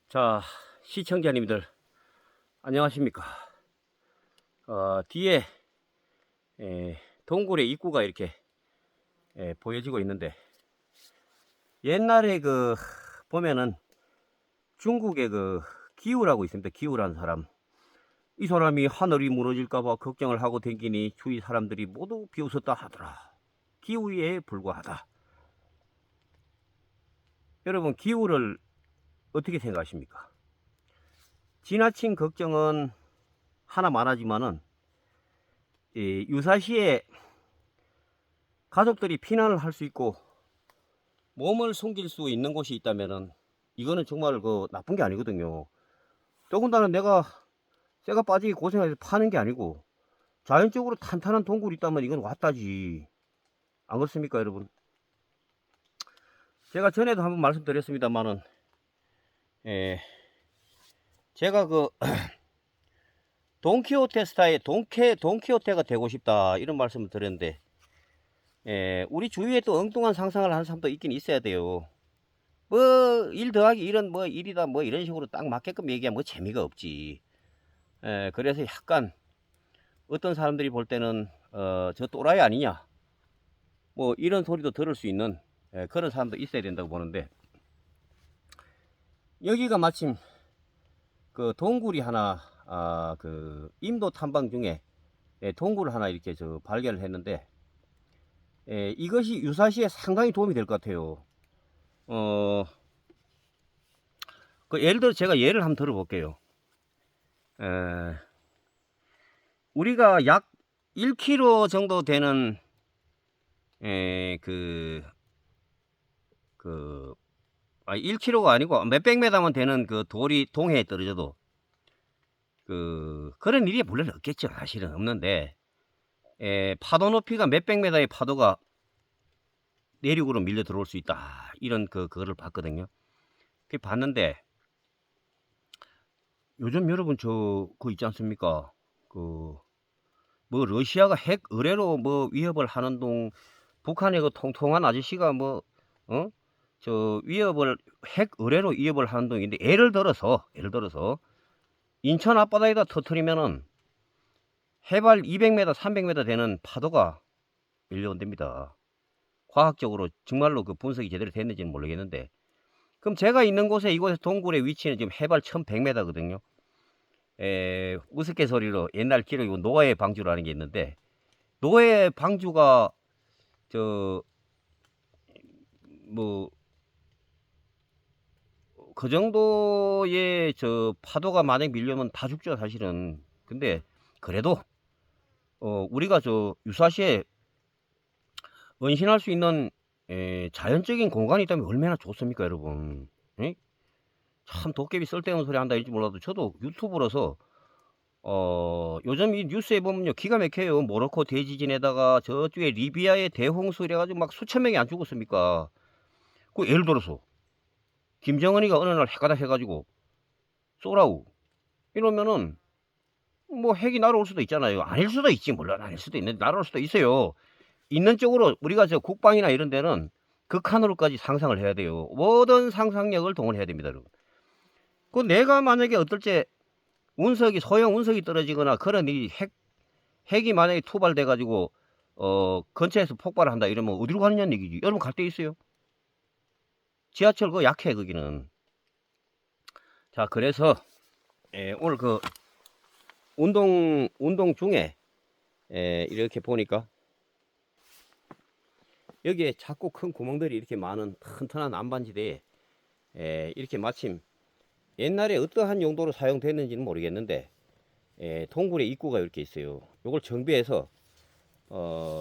자, 시청자님들 안녕하십니까? 뒤에 동굴의 입구가 이렇게 보여지고 있는데, 옛날에 보면은 중국에 기우라고 있습니다. 기우라는 사람. 이 사람이 하늘이 무너질까봐 걱정을 하고 댕기니 주위 사람들이 모두 비웃었다 하더라. 기우에 불과하다. 여러분, 기우를 어떻게 생각하십니까? 지나친 걱정은 하나만 하지만은 유사시에 가족들이 피난을 할 수 있고 몸을 숨길 수 있는 곳이 있다면은 이거는 정말 나쁜 게 아니거든요. 더군다나 내가 쇠가 빠지게 고생해서 파는 게 아니고 자연적으로 탄탄한 동굴이 있다면 이건 왔다지. 안 그렇습니까, 여러분? 제가 전에도 한번 말씀드렸습니다만은 제가 돈키호테 스타일 돈키호테가 되고 싶다 이런 말씀을 드렸는데, 우리 주위에 또 엉뚱한 상상을 하는 사람도 있긴 있어야 돼요. 뭐 일 더하기 일은 뭐 일이다 뭐 이런 식으로 딱 맞게끔 얘기하면 뭐 재미가 없지. 그래서 약간 어떤 사람들이 볼 때는 저 또라이 아니냐 뭐 이런 소리도 들을 수 있는 그런 사람도 있어야 된다고 보는데, 여기가 마침 동굴이 하나 임도 탐방 중에 동굴을 하나 이렇게 발견을 했는데, 이것이 유사시에 상당히 도움이 될 것 같아요. 예를 들어 제가 예를 한번 들어볼게요. 우리가 약 1km 정도 되는 1km가 아니고 몇백 메다만 되는 돌이 동해에 떨어져도 그런 일이 물론 없겠죠. 사실은 없는데, 파도 높이가 몇백 메다의 파도가 내륙으로 밀려 들어올 수 있다 이런 그거를 봤거든요. 그 봤는데, 요즘 여러분 그거 있지 않습니까? 뭐 러시아가 핵 의뢰로 뭐 위협을 하는 동 북한의 통통한 아저씨가 위협을 핵 의뢰로 위협을 하는 동인데, 예를 들어서 인천 앞바다에다 터트리면은 해발 200m, 300m 되는 파도가 밀려온답니다. 과학적으로 정말로 분석이 제대로 됐는지는 모르겠는데, 그럼 제가 있는 곳에 이곳의 동굴의 위치는 지금 해발 1100m거든요. 우스갯소리로 옛날 기록이고 노아의 방주라는 게 있는데, 노아의 방주가 그 정도의 파도가 만약 밀려면 다 죽죠, 사실은. 근데 그래도 우리가 유사시에 은신할 수 있는 자연적인 공간이 있다면 얼마나 좋습니까, 여러분? 에? 참 도깨비 쓸데없는 소리 한다 할지 몰라도 저도 유튜브로서 요즘 이 뉴스에 보면요, 기가 막혀요. 모로코 대지진에다가 저쪽에 리비아의 대홍수 이래가지고 막 수천 명이 안 죽었습니까? 예를 들어서 김정은이가 어느 날 핵가닥 해가지고 쏘라우 이러면은 뭐 핵이 날아올 수도 있잖아요. 아닐 수도 있지, 물론 아닐 수도 있는데 날아올 수도 있어요. 있는 쪽으로 우리가 국방이나 이런 데는 극한으로까지 상상을 해야 돼요. 모든 상상력을 동원해야 됩니다, 여러분. 내가 만약에 어떨 때 소형 운석이 떨어지거나 그런 핵이 만약에 투발돼 가지고 근처에서 폭발을 한다 이러면 어디로 가느냐는 얘기지. 여러분 갈 데 있어요? 지하철 약해 거기는. 자, 그래서 오늘 운동 중에 이렇게 보니까 여기에 자꾸 큰 구멍들이 이렇게 많은 튼튼한 안반지대에 이렇게 마침 옛날에 어떠한 용도로 사용됐는지는 모르겠는데 동굴의 입구가 이렇게 있어요. 요걸 정비해서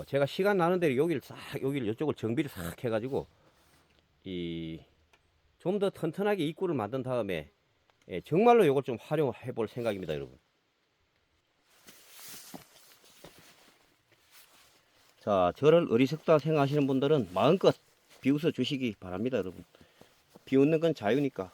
제가 시간 나는 대로 여기를 이쪽을 정비를 싹 해가지고 좀 더 튼튼하게 입구를 만든 다음에 정말로 요걸 좀 활용해 볼 생각입니다, 여러분. 자, 저를 어리석다 생각하시는 분들은 마음껏 비웃어 주시기 바랍니다, 여러분. 비웃는 건 자유니까.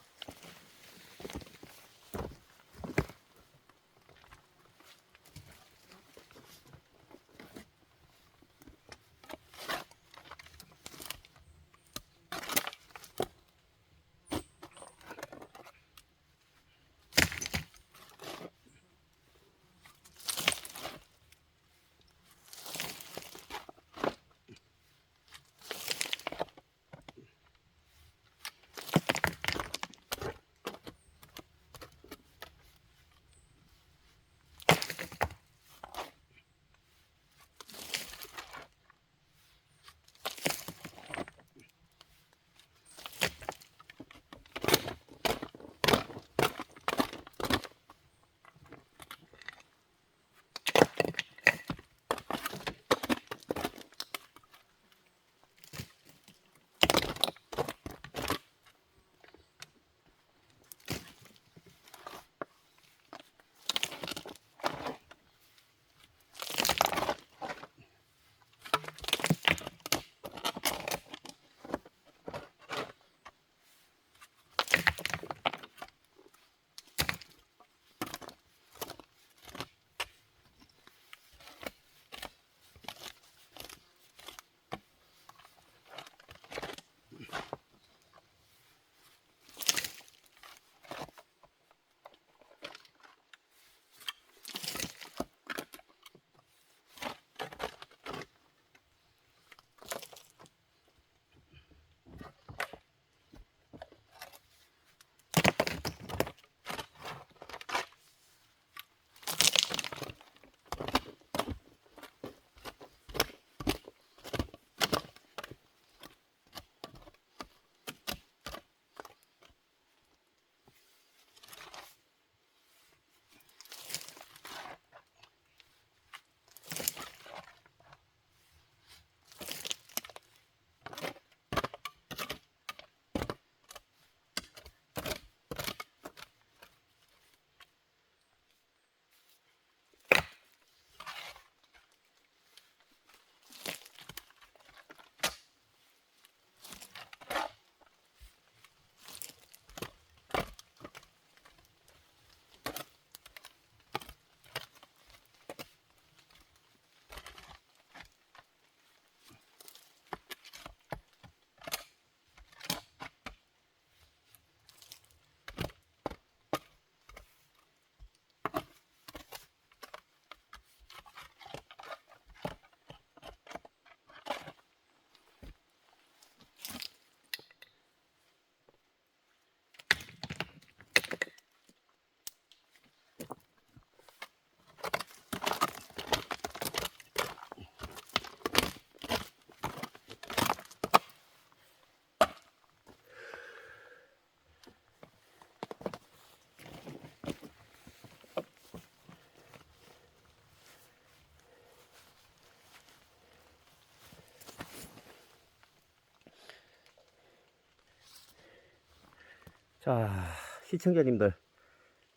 자, 시청자님들,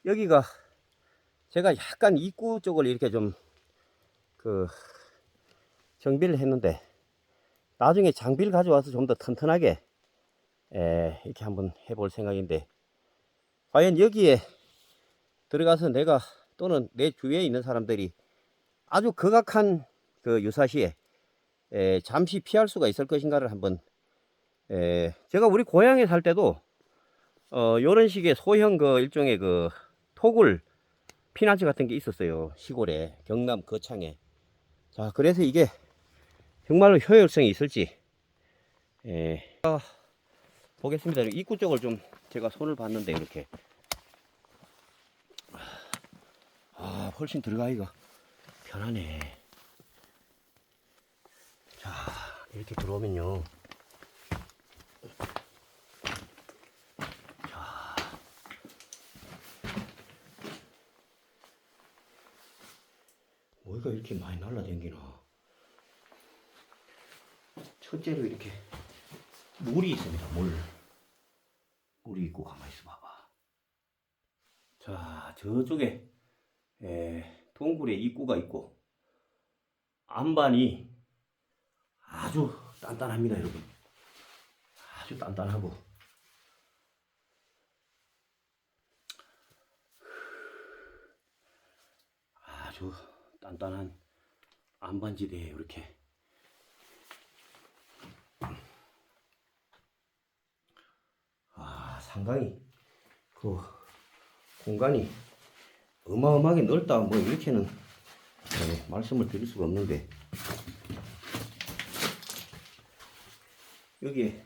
여기가 제가 약간 입구 쪽을 이렇게 좀 정비를 했는데, 나중에 장비를 가져와서 좀 더 튼튼하게 이렇게 한번 해볼 생각인데, 과연 여기에 들어가서 내가 또는 내 주위에 있는 사람들이 아주 극악한 그 유사시에 잠시 피할 수가 있을 것인가를 한번, 제가 우리 고향에 살 때도 요런 식의 소형 그 일종의 그 토굴 피난처 같은 게 있었어요. 시골에, 경남 거창에. 자, 그래서 이게 정말로 효율성이 있을지 보겠습니다. 입구 쪽을 좀 제가 손을 봤는데, 이렇게 훨씬 들어가기가 편하네. 자, 이렇게 들어오면요, 자, 뭐가 이렇게 많이 날라다니나. 첫째로 이렇게 물이 있습니다. 물이 있고, 가만히 있어 봐봐. 자, 저쪽에 동굴에 입구가 있고, 안반이 아주 단단합니다, 여러분. 아주 단단하고, 아주 단단한 안반지대에 이렇게 상당히 그 공간이 어마어마하게 넓다, 뭐 이렇게는 말씀을 드릴 수가 없는데, 여기에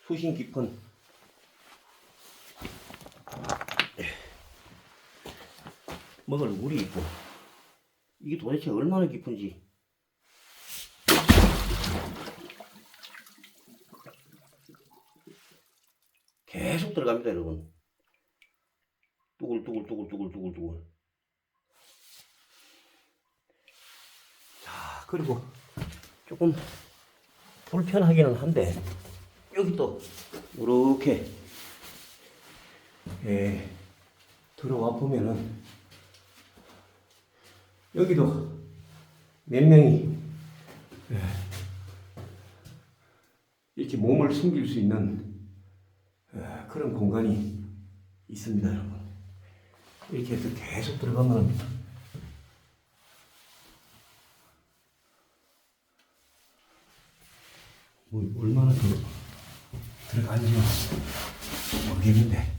수심 깊은 먹을 물이 있고, 이게 도대체 얼마나 깊은지 계속 들어갑니다, 여러분. 뚜글뚜글. 자, 그리고 조금 불편하기는 한데, 여기 또 이렇게 들어와 보면은 여기도 몇 명이 이렇게 몸을 숨길 수 있는 그런 공간이 있습니다, 여러분. 이렇게 해서 계속 들어가면 뭐 얼마나 들어가는지 모르겠는데,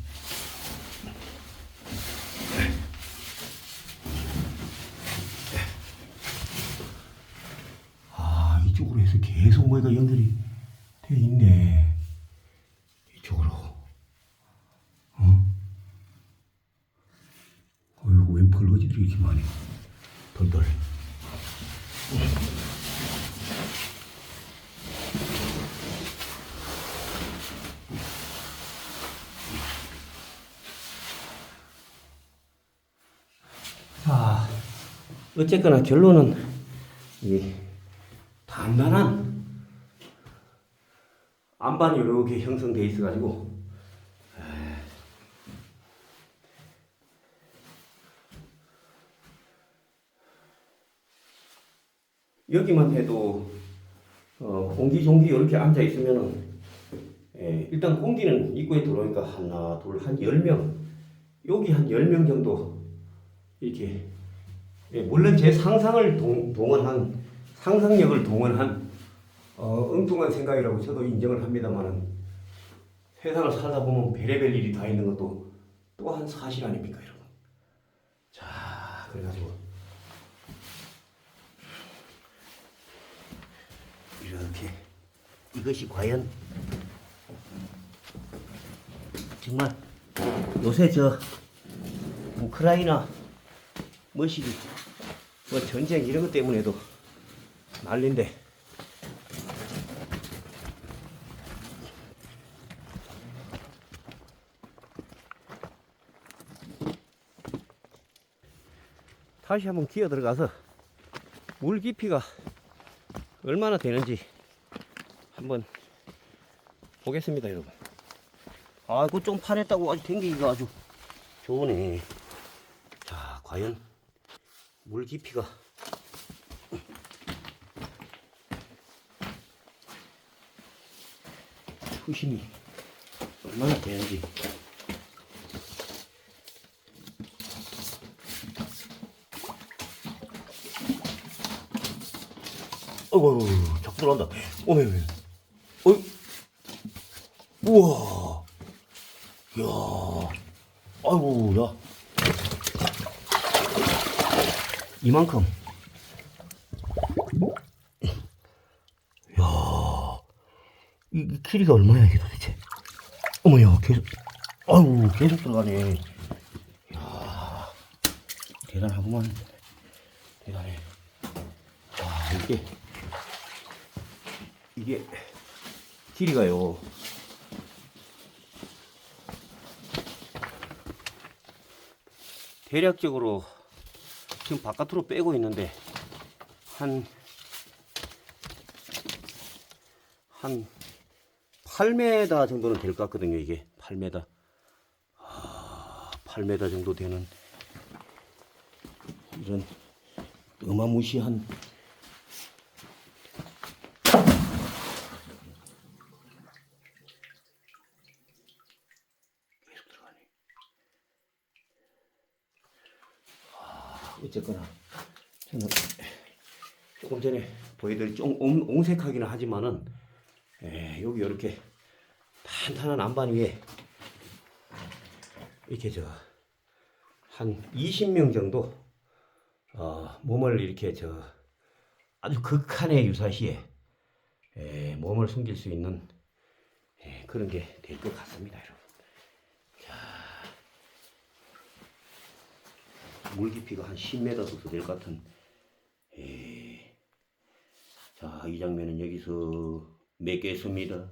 이쪽으로 해서 계속 뭐가 연결이 돼 있네. 이쪽으로. 어이구, 웬 벌거지들이 이렇게 많이 돌돌. 자, 어쨌거나 결론은 이 단단한 안반이 이렇게 형성되어 있어 가지고 여기만 해도 옹기종기 이렇게 앉아 있으면은 일단 공기는 입구에 들어오니까 하나 둘 한 10명, 여기 한 10명 정도 이렇게, 물론 제 상상을 동원한, 상상력을 동원한 엉뚱한 생각이라고 저도 인정을 합니다만은, 세상을 살다 보면 별의별 일이 다 있는 것도 또한 사실 아닙니까, 여러분. 자, 그래가지고 이렇게, 이것이 과연 정말 요새 저 우크라이나 뭐시기 뭐 전쟁 이런 것 때문에도 난린데, 다시 한번 기어 들어가서 물 깊이가 얼마나 되는지 한번 보겠습니다, 여러분. 아, 이거 좀 파냈다고 아주 댕기기가 아주 좋으네. 자, 과연 물 깊이가 수심이 얼마나 되는지. 어이구, 자꾸 들어간다. 어메, 어이, 우와, 야, 아이고, 야, 이만큼. 야, 이 길이가 얼마야, 이게 도대체? 어머야, 계속, 아이고, 계속 들어가네. 야, 대단하구만. 대단해. 아, 이게 길이가요. 대략적으로 지금 바깥으로 빼고 있는데 한 8m 정도는 될 것 같거든요. 이게 8m. 8m 정도 되는 이런 어마무시한 계속 들어가네. 어쨌거나 저는 조금 전에 보여드린 좀 옹색하기는 하지만은 여기 이렇게 탄탄한 안반 위에 이렇게 한 20명 정도 몸을 이렇게 아주 극한의 유사시에 몸을 숨길 수 있는 그런 게 될 것 같습니다, 여러분. 물 깊이가 한 10m 정도 될 것 같은. 자, 이 장면은 여기서 맺겠습니다.